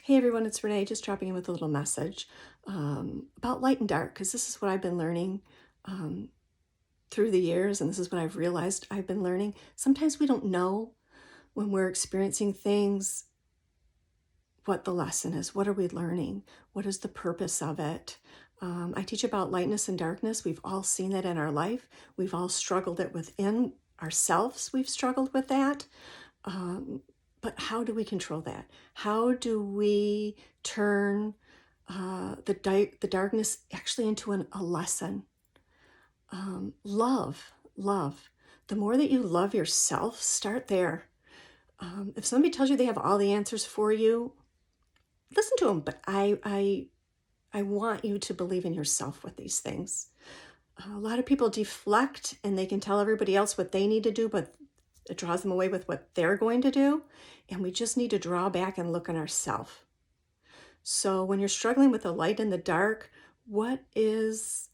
Hey everyone, it's Renee, just dropping in with a little message about light and dark, because this is what I've been learning um, through the years, and this is what I've realized I've been learning. Sometimes we don't know when we're experiencing things what the lesson is. What are we learning? What is the purpose of it? I teach about lightness and darkness. We've all seen that in our life. We've all struggled it within ourselves. We've struggled with that. Um, but how do we control that? How do we turn the darkness actually into a lesson? Love. The more that you love yourself, start there. If somebody tells you they have all the answers for you, listen to them. But I want you to believe in yourself with these things. A lot of people deflect and they can tell everybody else what they need to do, but it draws them away with what they're going to do. And we just need to draw back and look on ourselves. So when you're struggling with the light and the dark, what is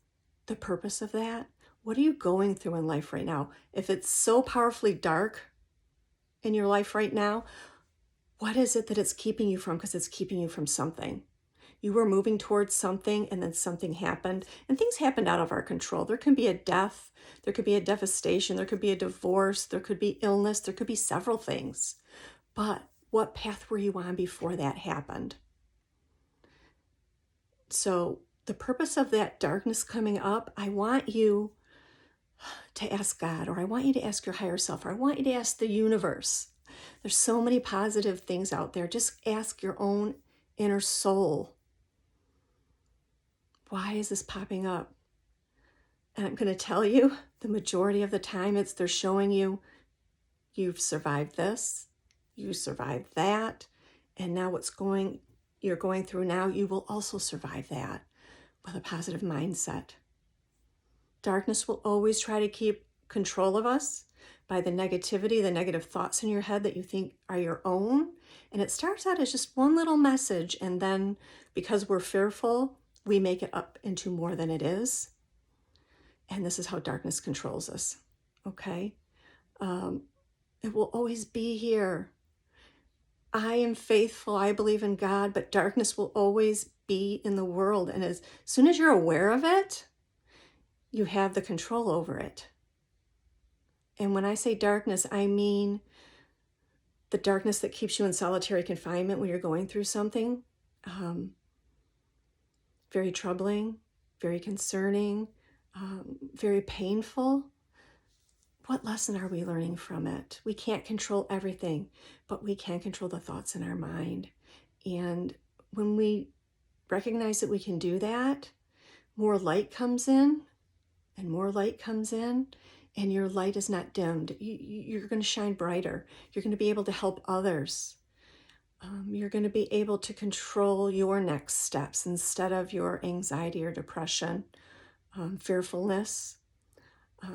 the purpose of that? What are you going through in life right now? If it's so powerfully dark in your life right now, what is it that it's keeping you from? Because it's keeping you from something. You were moving towards something and then something happened, and things happened out of our control. There can be a death, there could be a devastation, there could be a divorce, there could be illness, there could be several things. But what path were you on before that happened? So the purpose of that darkness coming up, I want you to ask God, or I want you to ask your higher self, or I want you to ask the universe. There's so many positive things out there. Just ask your own inner soul. Why is this popping up? And I'm going to tell you, the majority of the time they're showing you, you've survived this, you survived that, and now you're going through now, you will also survive that with a positive mindset. Darkness will always try to keep control of us by the negativity, the negative thoughts in your head that you think are your own. And it starts out as just one little message, and then because we're fearful, we make it up into more than it is. And this is how darkness controls us, okay? It will always be here. I am faithful, I believe in God, but darkness will always be in the world. And as soon as you're aware of it, you have the control over it. And when I say darkness, I mean the darkness that keeps you in solitary confinement when you're going through something. Very troubling, very concerning, very painful. What lesson are we learning from it? We can't control everything, but we can control the thoughts in our mind. And when we recognize that we can do that, more light comes in and more light comes in, and your light is not dimmed. You're going to shine brighter. You're going to be able to help others. You're going to be able to control your next steps instead of your anxiety or depression, fearfulness.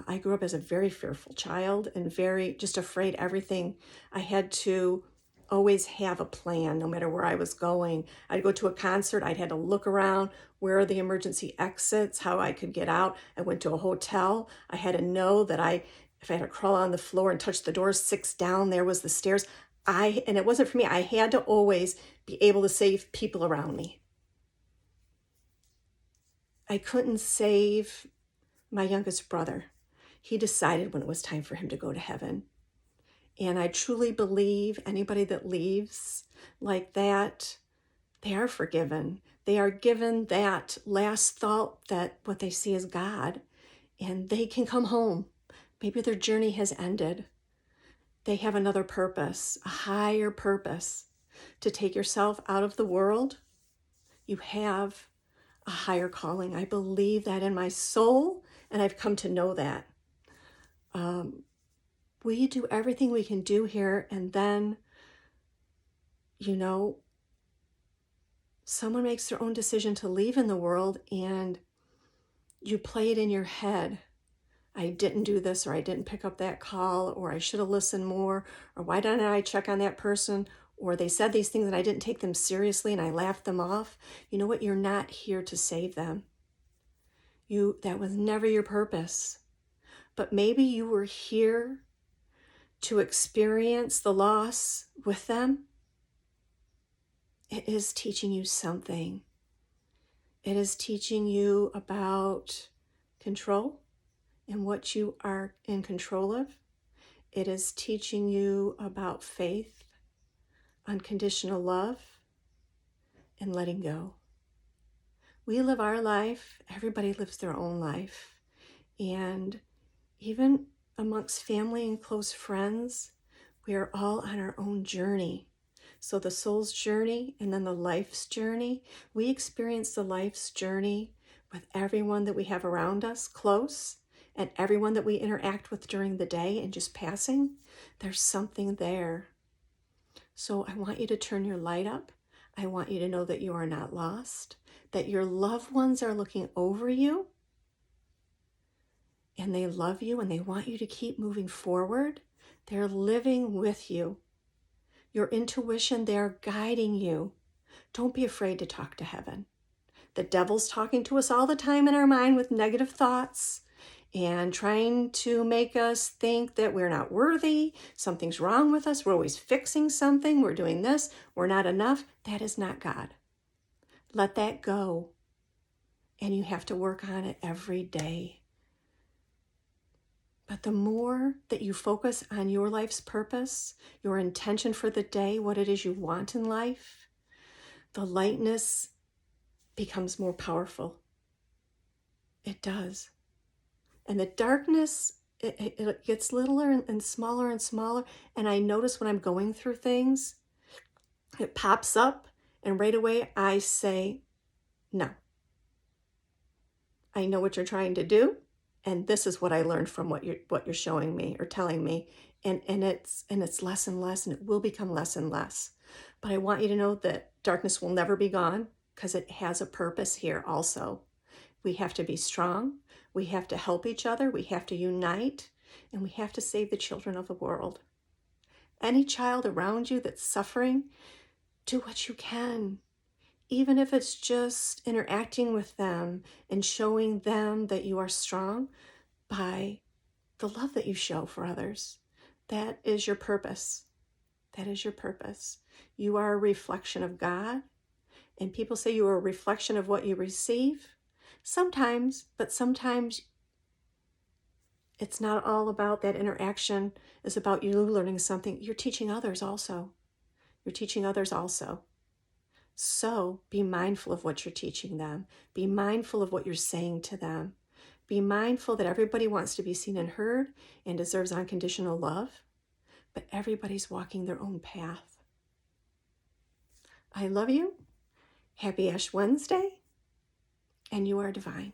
I grew up as a very fearful child and very just afraid everything. I had to always have a plan no matter where I was going. I'd go to a concert, I'd had to look around, where are the emergency exits, how I could get out. I went to a hotel, I had to know that if I had to crawl on the floor and touch the doors, 6 down, there was the stairs. And it wasn't for me, I had to always be able to save people around me. I couldn't save my youngest brother. He decided when it was time for him to go to heaven. And I truly believe anybody that leaves like that, they are forgiven. They are given that last thought that what they see is God, and they can come home. Maybe their journey has ended. They have another purpose, a higher purpose, to take yourself out of the world. You have a higher calling. I believe that in my soul, and I've come to know that. We do everything we can do here, and then, someone makes their own decision to leave in the world, and you play it in your head. I didn't do this, or I didn't pick up that call, or I should have listened more, or why didn't I check on that person, or they said these things and I didn't take them seriously and I laughed them off. You know what? You're not here to save them. That was never your purpose. But maybe you were here to experience the loss with them. it is teaching you something. It is teaching you about control and what you are in control of. It is teaching you about faith, unconditional love, and letting go. We live our life. Everybody lives their own life. And even amongst family and close friends, we are all on our own journey. So the soul's journey and then the life's journey, we experience the life's journey with everyone that we have around us close and everyone that we interact with during the day and just passing. There's something there. So I want you to turn your light up. I want you to know that you are not lost, that your loved ones are looking over you and they love you and they want you to keep moving forward. They're living with you. Your intuition, they're guiding you. Don't be afraid to talk to heaven. The devil's talking to us all the time in our mind with negative thoughts and trying to make us think that we're not worthy, something's wrong with us, we're always fixing something, we're doing this, we're not enough. That is not God. Let that go. And you have to work on it every day. But the more that you focus on your life's purpose, your intention for the day, what it is you want in life, the lightness becomes more powerful. It does. And the darkness, it gets littler and smaller and smaller. And I notice when I'm going through things, it pops up and right away I say, no. I know what you're trying to do. And this is what I learned from what you're showing me or telling me. And it's less and less, and it will become less and less. But I want you to know that darkness will never be gone because it has a purpose here also. We have to be strong. We have to help each other. We have to unite, and we have to save the children of the world. Any child around you that's suffering, do what you can. Even if it's just interacting with them and showing them that you are strong by the love that you show for others. That is your purpose. That is your purpose. You are a reflection of God. And people say you are a reflection of what you receive. Sometimes, but sometimes it's not all about that interaction. It's about you learning something. You're teaching others also. You're teaching others also. So be mindful of what you're teaching them. Be mindful of what you're saying to them. Be mindful that everybody wants to be seen and heard and deserves unconditional love, but everybody's walking their own path. I love you. Happy Ash Wednesday, and you are divine.